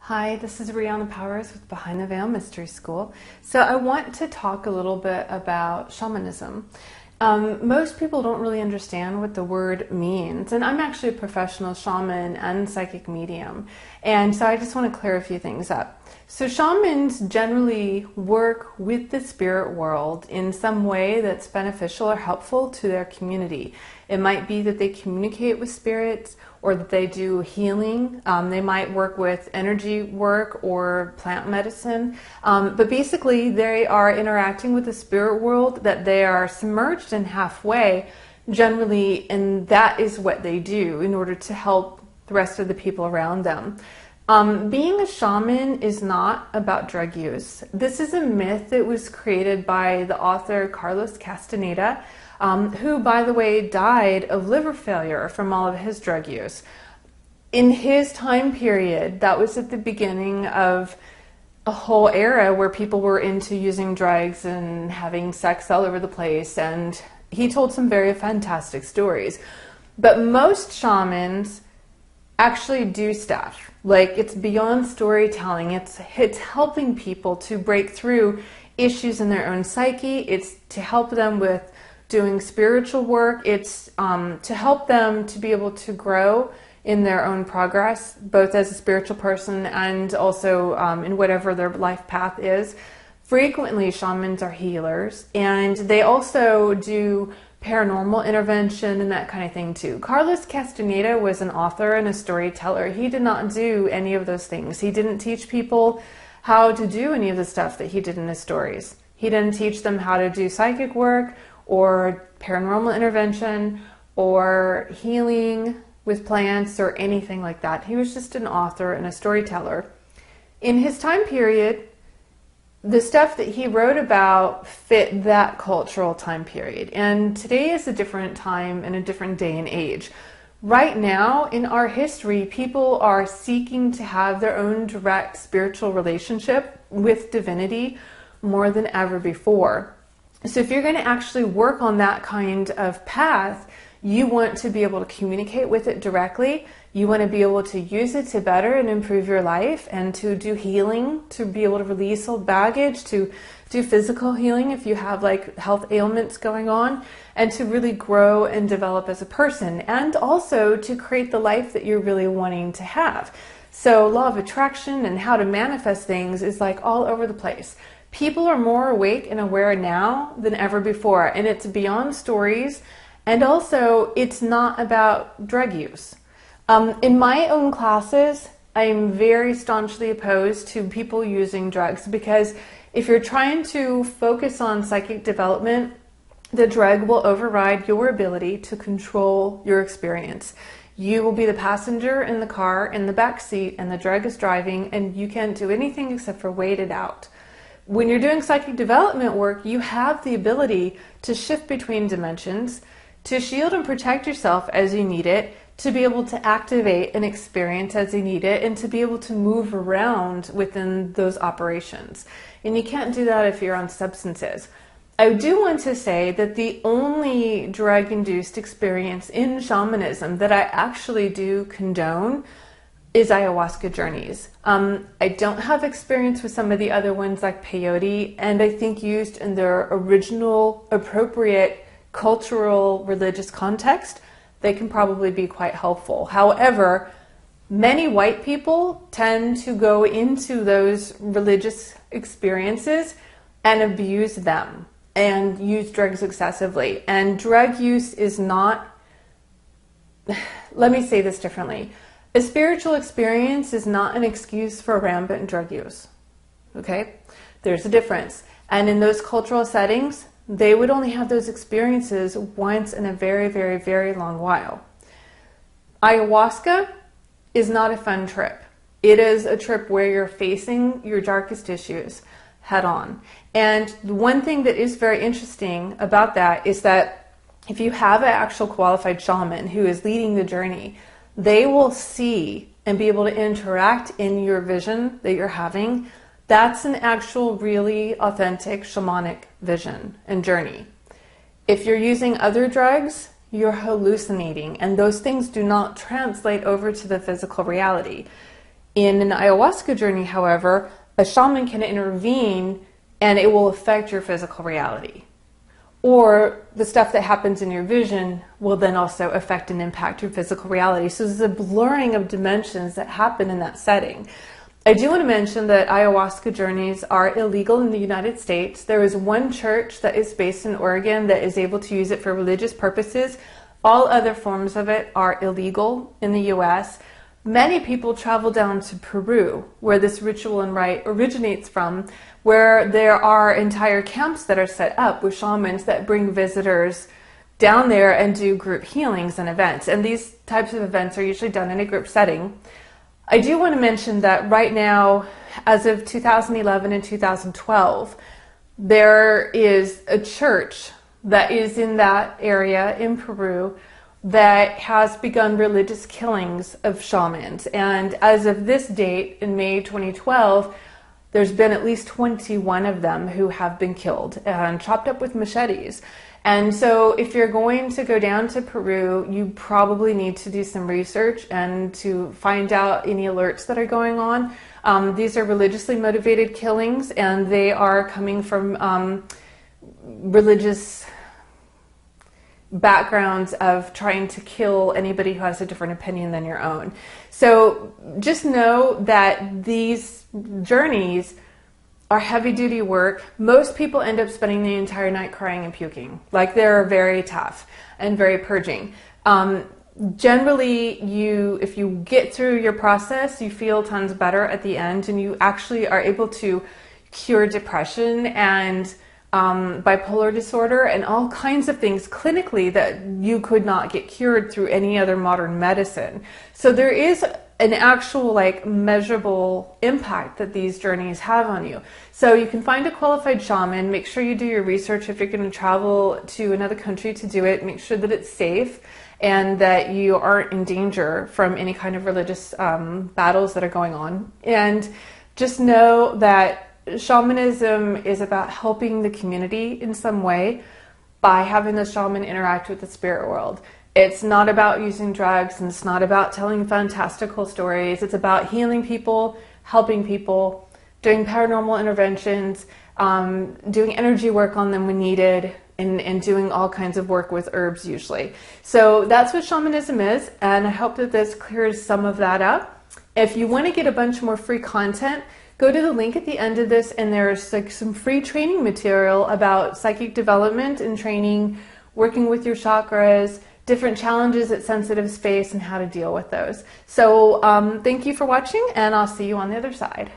Hi, this is Rihanna Powers with Behind the Veil Mystery School. So I want to talk a little bit about shamanism. Most people don't really understand what the word means, and I'm actually a professional shaman and psychic medium, and so I just want to clear a few things up. So shamans generally work with the spirit world in some way that's beneficial or helpful to their community. It might be that they communicate with spirits or that they do healing. They might work with energy work or plant medicine. But basically they are interacting with the spirit world that they are submerged in halfway generally, and that is what they do in order to help the rest of the people around them. Being a shaman is not about drug use. This is a myth that was created by the author Carlos Castaneda, who, by the way, died of liver failure from all of his drug use. In his time period, that was at the beginning of a whole era where people were into using drugs and having sex all over the place, and he told some very fantastic stories. But most shamans actually do stuff. Like, it's beyond storytelling. It's helping people to break through issues in their own psyche. It's to help them with doing spiritual work. It's to help them to be able to grow in their own progress, both as a spiritual person and also in whatever their life path is. Frequently, shamans are healers, and they also do paranormal intervention and that kind of thing too. Carlos Castaneda was an author and a storyteller. He did not do any of those things. He didn't teach people how to do any of the stuff that he did in his stories. He didn't teach them how to do psychic work or paranormal intervention or healing with plants or anything like that. He was just an author and a storyteller. In his time period, the stuff that he wrote about fit that cultural time period. And today is a different time and a different day and age. Right now in our history, people are seeking to have their own direct spiritual relationship with divinity more than ever before. So if you're going to actually work on that kind of path, you want to be able to communicate with it directly. You want to be able to use it to better and improve your life, and to do healing, to be able to release old baggage, to do physical healing if you have like health ailments going on, and to really grow and develop as a person, and also to create the life that you're really wanting to have. So law of attraction and how to manifest things is like all over the place. People are more awake and aware now than ever before, and it's beyond stories. And also, it's not about drug use. In my own classes, I am very staunchly opposed to people using drugs, because if you're trying to focus on psychic development, the drug will override your ability to control your experience. You will be the passenger in the car in the back seat, and the drug is driving, and you can't do anything except for wait it out. When you're doing psychic development work, you have the ability to shift between dimensions, to shield and protect yourself as you need it, to be able to activate an experience as you need it, and to be able to move around within those operations. And you can't do that if you're on substances. I do want to say that the only drug-induced experience in shamanism that I actually do condone is ayahuasca journeys. I don't have experience with some of the other ones like peyote, and I think used in their original appropriate cultural religious context, they can probably be quite helpful. However, many white people tend to go into those religious experiences and abuse them and use drugs excessively. And drug use is not, let me say this differently. A spiritual experience is not an excuse for rampant drug use. Okay? There's a difference. And in those cultural settings, they would only have those experiences once in a very, very, very long while. Ayahuasca is not a fun trip. It is a trip where you're facing your darkest issues head on. And one thing that is very interesting about that is that if you have an actual qualified shaman who is leading the journey, they will see and be able to interact in your vision that you're having. That's an actual, really authentic shamanic vision and journey. If you're using other drugs, you're hallucinating, and those things do not translate over to the physical reality. In an ayahuasca journey, however, a shaman can intervene and it will affect your physical reality. Or the stuff that happens in your vision will then also affect and impact your physical reality. So there's a blurring of dimensions that happen in that setting. I do want to mention that ayahuasca journeys are illegal in the United States. There is one church that is based in Oregon that is able to use it for religious purposes. All other forms of it are illegal in the US. Many people travel down to Peru, where this ritual and rite originates from, where there are entire camps that are set up with shamans that bring visitors down there and do group healings and events. And these types of events are usually done in a group setting. I do want to mention that right now, as of 2011 and 2012, there is a church that is in that area in Peru that has begun religious killings of shamans. And as of this date, in May 2012, there's been at least 21 of them who have been killed and chopped up with machetes. And so if you're going to go down to Peru, you probably need to do some research and to find out any alerts that are going on. These are religiously motivated killings, and they are coming from religious backgrounds of trying to kill anybody who has a different opinion than your own. So just know that these journeys are heavy-duty work. Most people end up spending the entire night crying and puking. Like, they're very tough and very purging. Generally, if you get through your process, you feel tons better at the end, and you actually are able to cure depression and bipolar disorder and all kinds of things clinically that you could not get cured through any other modern medicine. So there is an actual measurable impact that these journeys have on you. So you can find a qualified shaman. Make sure you do your research if you're going to travel to another country to do it. Make sure that it's safe and that you aren't in danger from any kind of religious battles that are going on. And just know that shamanism is about helping the community in some way by having the shaman interact with the spirit world. It's not about using drugs, and it's not about telling fantastical stories. It's about healing people, helping people, doing paranormal interventions, doing energy work on them when needed, and doing all kinds of work with herbs usually. So that's what shamanism is, and I hope that this clears some of that up. If you want to get a bunch more free content, go to the link at the end of this, and there's some free training material about psychic development and training, working with your chakras, different challenges at sensitive space, and how to deal with those. So thank you for watching, and I'll see you on the other side.